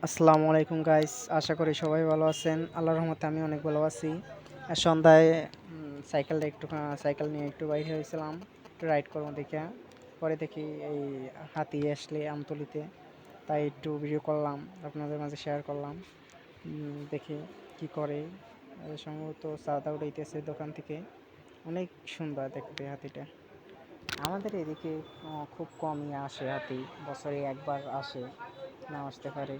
আসসালামু আলাইকুম গাইস, আশা করি সবাই ভালো আছেন। আল্লাহর রহমতে আমি অনেক ভালো আছি। আর সন্ধ্যায় সাইকেল নিয়ে একটু বাইরে হয়েছিলাম, একটু রাইড করবো দেখে। পরে দেখি এই হাতি আসলে আমতলিতে, তাই একটু ভিডিও করলাম, আপনাদের মাঝে শেয়ার করলাম। দেখি কি করে। সম্ভবত চাঁদা উঠাইতেছে দোকান থেকে। অনেক সুন্দর দেখতে হাতিটা। আমাদের এদিকে খুব কমই আসে হাতি, বছরে একবার আসে, না আসতে পারে।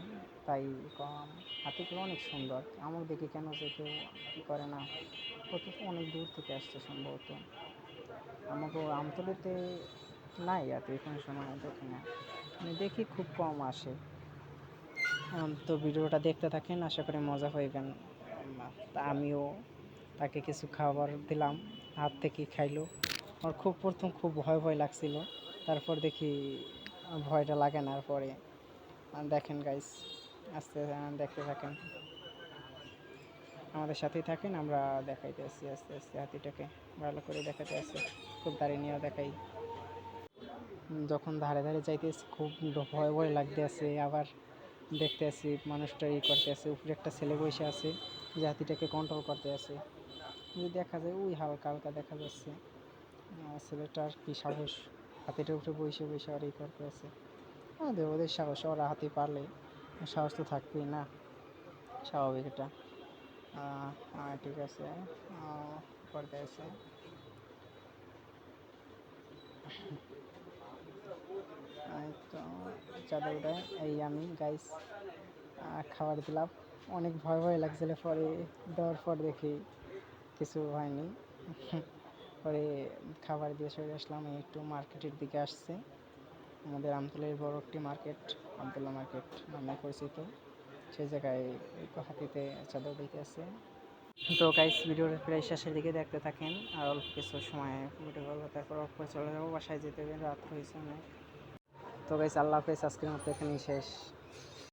তাই কম। হাতিগুলো অনেক সুন্দর, আমার দেখি কেন যে কেউ ই করে না। কত অনেক দূর থেকে আসছে সম্ভবত। আমাকে আমতলিতে নাই হাতি, কোনো সময় দেখি না, আমি দেখি খুব কম আসে। তো ভিডিওটা দেখতে থাকেন, আশা করি মজা পাইবেন। তা আমিও তাকে কিছু খাবার দিলাম, হাত থেকে খাইলো। আমার প্রথম খুব ভয় ভয় লাগছিল, তারপর দেখি ভয়টা লাগে না। পরে দেখেন গাইস, আস্তে দেখতে থাকেন, আমাদের সাথেই থাকেন। আমরা দেখাইতে আসছি আস্তে আস্তে হাতিটাকে, ভালো করে দেখাতে আসছি, খুব দাঁড়িয়ে নিয়েও দেখাই। যখন ধারে ধারে যাইতেছি খুব ভয় ভয় লাগতে আছে, আবার দেখতে আসি মানুষটা করতে আছে, উপরে একটা ছেলে বসে আছে যে হাতিটাকে কন্ট্রোল করতে আছে। যদি দেখা যায় ওই হালকা হালকা দেখা যাচ্ছে ছেলেটার কি সাহস, হাতিটার উপরে বসে বসে আর করতে আছে। আমাদের ওদের সাহস, ওরা হাতি পারলে সাহস তো থাকবেই না, স্বাভাবিক এটা। ঠিক আছে, করতে আছে। তো চাঁদা উঠায় এই আমি গাইস খাবার দিলাম। অনেক ভয় ভয় লাগছিল, পরে দেওয়ার পর দেখি কিছু হয়নি। পরে খাবার দিয়ে চলে আসলাম, একটু মার্কেটের দিকে আসছে। আমাদের আমতলের বড় একটি মার্কেট, আবদুল্লাহ মার্কেট নামে পরিচিত, সেই জায়গায় হাতিতে চাঁদা উঠাইতে আছে। তো গাইস ভিডিওর প্রায় শেষের দিকে দেখতে থাকেন, আর অল্প কিছু সময় ভিডিও করবো, তারপর অফ করে চলে যাবো, বাসায় যেতে হবে, রাত হয়েছে অনেক। তো গাইস আল্লাহ হাফেজ, আজকের মতো এখানেই শেষ।